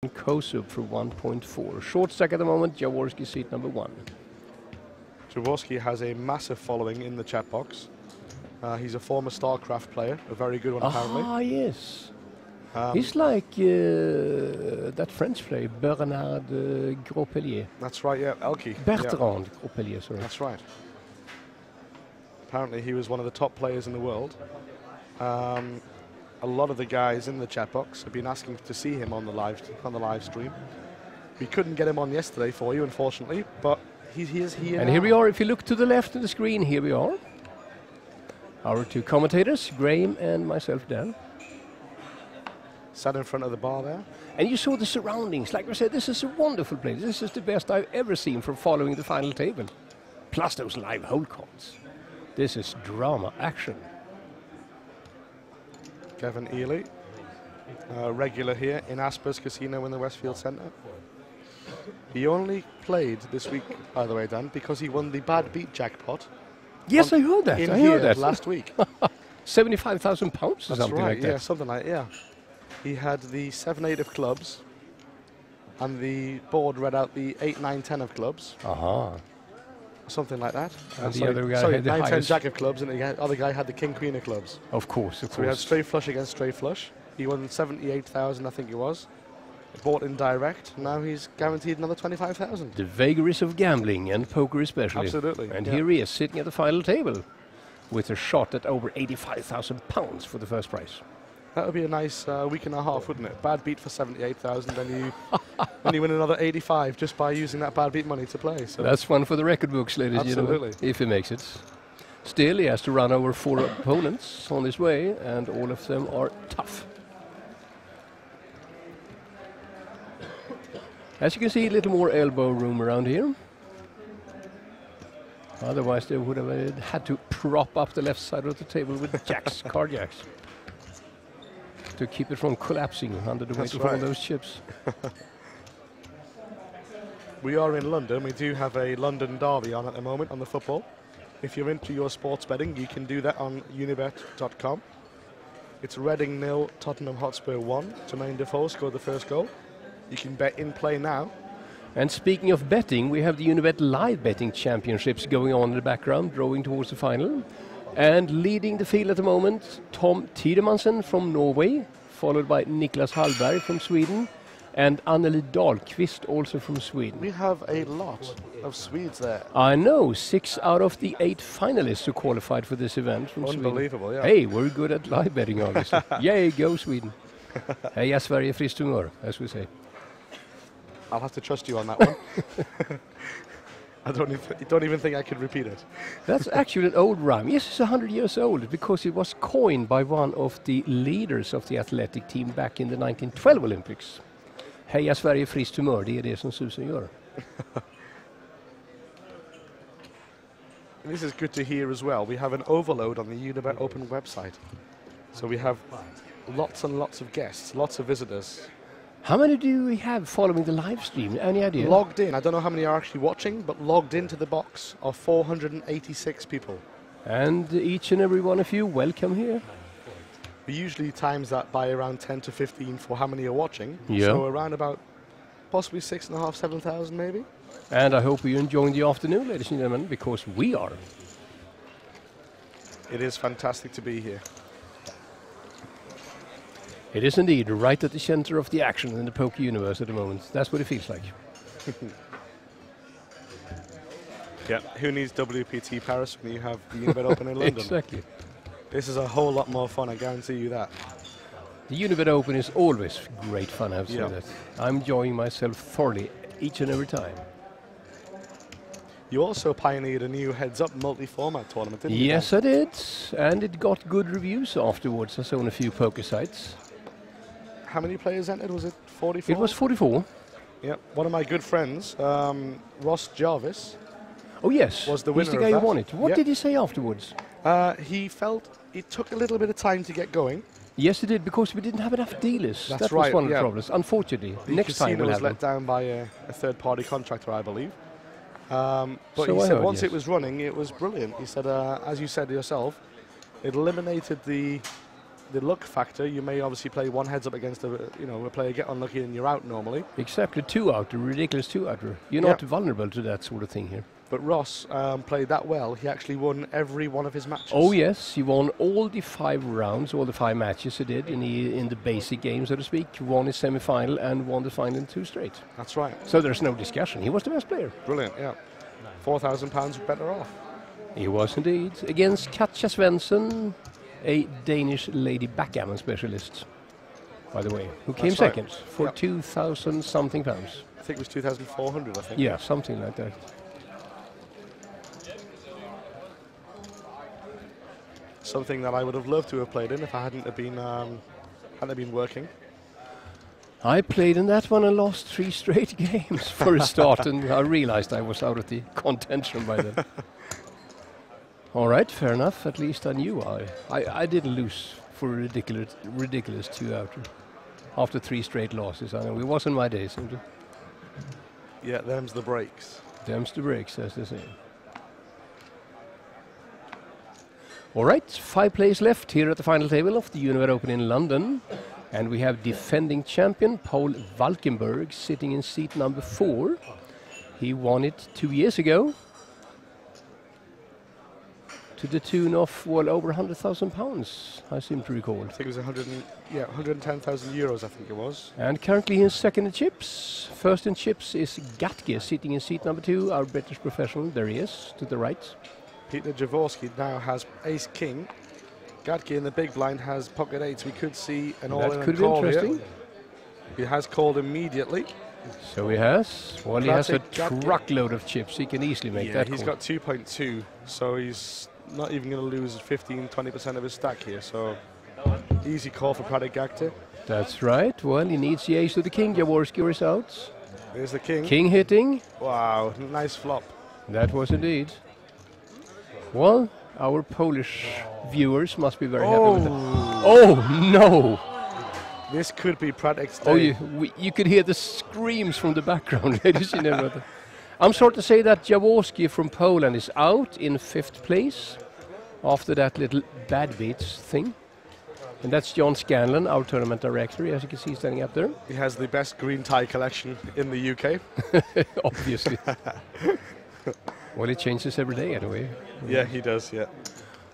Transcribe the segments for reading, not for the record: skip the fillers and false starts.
Kosup for 1.4. Short stack at the moment, Jaworski seat number 1. Jaworski has a massive following in the chat box. He's a former StarCraft player, a very good one apparently. Ah, yes. He's like that French player, Bernard Gros-Pellier. That's right, yeah, Elke. Bertrand Gros-Pellier, sorry. That's right. Apparently he was one of the top players in the world. A lot of the guys in the chat box have been asking to see him on the live stream. We couldn't get him on yesterday for you, unfortunately, but he is here. And now. Here we are. If you look to the left of the screen, here we are. Our two commentators, Graham and myself, Dan. Sat in front of the bar there. And you saw the surroundings. Like I said, this is a wonderful place. This is the best I've ever seen for following the final table. Plus those live hole calls. This is drama, action. Kevin Ely, regular here in Asper's Casino in the Westfield Centre. He only played this week, by the way, Dan, because he won the bad beat jackpot. Yes, I heard that. I heard that last week. £75,000 or something right, like that. Yeah, something like that. He had the 7-8 of clubs, and the board read out the 8-9-10 of clubs. Something like that. And the other guy had the 9-10 jack of clubs, and the other guy had the king-queen of clubs. Of course, So we had straight flush against straight flush. He won 78,000, I think it was. Bought in direct. Now he's guaranteed another 25,000. The vagaries of gambling and poker especially. Absolutely. And here he is sitting at the final table with a shot at over £85,000 for the first prize. That would be a nice week and a half, wouldn't it? Bad beat for 78,000, then you win another 85 just by using that bad beat money to play. So that's one for the record books, ladies and gentlemen, if he makes it. Still, he has to run over 4 opponents on his way, and all of them are tough. As you can see, a little more elbow room around here. Otherwise, they would have had to prop up the left side of the table with jacks, card jacks, to keep it from collapsing under the weight of all those chips. We are in London. We do have a London derby on at the moment on the football. If you're into your sports betting, you can do that on UNIBET.com. It's Reading 0, Tottenham Hotspur 1. Jermaine Defoe scored the first goal. You can bet in play now. And speaking of betting, we have the UNIBET Live Betting Championships going on in the background, drawing towards the final. And leading the field at the moment, Tom Tidemansen from Norway, followed by Niklas Hallberg from Sweden, and Anneli Dahlqvist also from Sweden. We have a lot of Swedes there. I know, 6 out of the 8 finalists who qualified for this event from Sweden. Unbelievable, yeah. Hey, we're good at live betting, obviously. Yay, go Sweden. Heja Sverige, friskt humör, as we say. I'll have to trust you on that one. I don't even think I could repeat it. That's actually an old rhyme. Yes, it's 100 years old because it was coined by one of the leaders of the athletic team back in the 1912 Olympics. Heja Sverige, friskt humör, det är det som susen gör. This is good to hear as well. We have an overload on the UNIBET Open website. So we have lots and lots of guests, lots of visitors. How many do we have following the live stream? Any idea? Logged in. I don't know how many are actually watching, but logged into the box are 486 people. And each and every one of you, welcome here. We usually times that by around 10 to 15 for how many are watching. Yeah. So around about possibly 6,500, 7,000 maybe. And I hope you're enjoying the afternoon, ladies and gentlemen, because we are. It is fantastic to be here. It is indeed right at the center of the action in the poker universe at the moment. That's what it feels like. Yeah, who needs WPT Paris when you have the UNIBET Open in London? Exactly. This is a whole lot more fun, I guarantee you that. The UNIBET Open is always great fun, I have to say that. I'm enjoying myself thoroughly each and every time. You also pioneered a new heads-up multi-format tournament, didn't you? Yes, I did. And it got good reviews afterwards. I saw on a few poker sites. How many players entered? Was it 44? It was 44. Yeah. One of my good friends, Ross Jarvis. Oh, yes. Was the winner. He's the guy who won it. What did he say afterwards? He felt it took a little bit of time to get going. Yes, it did, because we didn't have enough dealers. That's that right, was one of the problems, unfortunately. The Next time we'll was have let them. down by a third-party contractor, I believe. But So he I said heard, once yes. it was running, it was brilliant. He said, as you said yourself, it eliminated the the luck factor, you may obviously play one heads up against a player, get unlucky and you're out normally. Exactly, 2-outer, ridiculous 2-outer. You're not vulnerable to that sort of thing here. But Ross played that well. He actually won every one of his matches. Oh yes, he won all the 5 rounds, all the 5 matches he did in the basic game, so to speak. He won his semi-final and won the final in 2 straight. That's right. So there's no discussion. He was the best player. Brilliant, yeah. £4,000 better off. He was indeed. Against Katja Svensson, a Danish lady backgammon specialist, by the way, who came second for 2,000 something pounds. I think it was 2,400, I think. Yeah, something like that. Something that I would have loved to have played in if I hadn't have been working. I played in that one and lost 3 straight games for a start, and I realized I was out of the contention by then. All right, fair enough. At least I knew I didn't lose for a ridiculous 2-outer after 3 straight losses. I know it wasn't my day, simply. Yeah, them's the breaks. Them's the breaks, as they say. All right, 5 players left here at the final table of the UNIBET Open in London. And we have defending champion Paul Valkenburg sitting in seat number 4. He won it 2 years ago to the tune of, well, over £100,000, I seem to recall. I think it was 110,000 euros, I think it was. And currently in second in chips. First in chips is Gatke sitting in seat number 2, our British professional. There he is, to the right. Peter Jaworski now has ace-king. Gatke in the big blind has pocket 8s. We could see an all-in could be call interesting. here. He has called immediately. So he has. Well, he has a Gatke. Truckload of chips. He can easily make that he's call. got 2.2, so he's not even going to lose 15-20% of his stack here. So easy call for Pradek Gatke. That's right. Well, he needs the ace to the king. Jaworski is out. There's the king. King hitting. Wow, nice flop. That was indeed. Well, our Polish viewers must be very happy with that. Oh, no! This could be Pradek's day. Oh, you could hear the screams from the background, ladies and gentlemen. I'm sorry to say that Jaworski from Poland is out in 5th place after that little bad beats thing. And that's John Scanlon, our tournament director, as you can see standing up there. He has the best green tie collection in the UK. Obviously. Well, it changes every day anyway. Yeah, he does, yeah.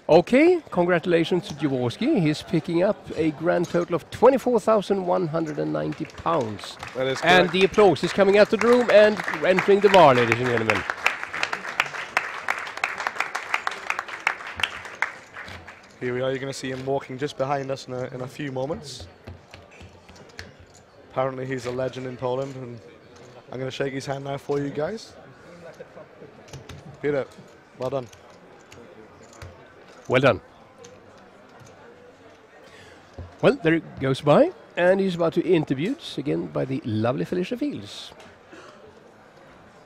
Okay, congratulations to Jaworski. He's picking up a grand total of £24,190. That is correct. And the applause is coming out of the room and entering the bar, ladies and gentlemen. Here we are. You're going to see him walking just behind us in a few moments. Apparently he's a legend in Poland, and I'm going to shake his hand now for you guys. Peter, well done. Well done. Well, there it goes by, and he's about to be interviewed again by the lovely Felicia Fields.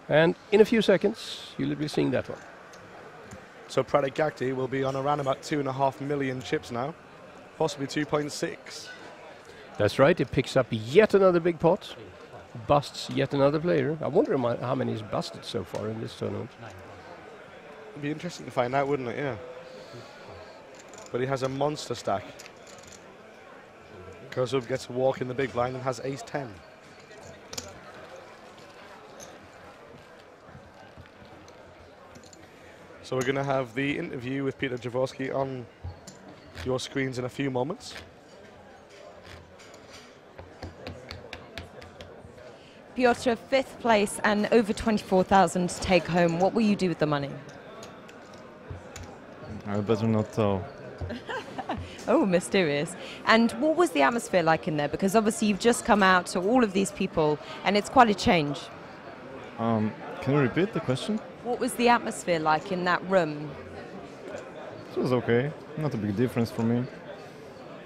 And in a few seconds, you'll be seeing that one. So Pradek Gatke will be on around about 2.5 million chips now, possibly 2.6. That's right, he picks up yet another big pot, busts yet another player. I wonder how many he's busted so far in this tournament. It'd be interesting to find out, wouldn't it? Yeah. But he has a monster stack. Goes up, gets a walk in the big blind and has ace-10. So we're going to have the interview with Peter Jaworski on your screens in a few moments. Piotr, 5th place and over 24,000 to take home. What will you do with the money? I better not tell. Oh, mysterious. And what was the atmosphere like in there? Because obviously you've just come out to all of these people and it's quite a change. Can you repeat the question? What was the atmosphere like in that room? It was okay. Not a big difference for me.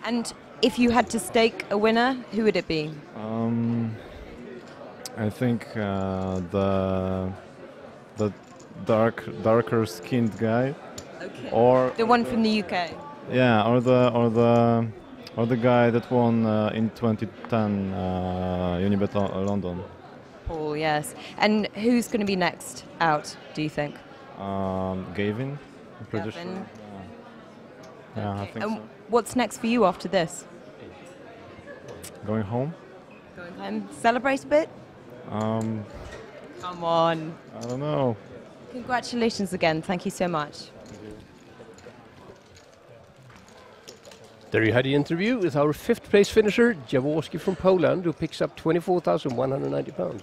And if you had to stake a winner, who would it be? I think the darker skinned guy. Okay. Or the one from the UK. Yeah, or the guy that won in 2010 UNIBET London. Paul, yes. And who's going to be next out, do you think? Gavin, I'm pretty sure. Gavin. Yeah, I think so. What's next for you after this? Going home? Going home, celebrate a bit? Um, Come on. I don't know. Congratulations again. Thank you so much. There you had the interview with our 5th place finisher, Jaworski from Poland, who picks up £24,190.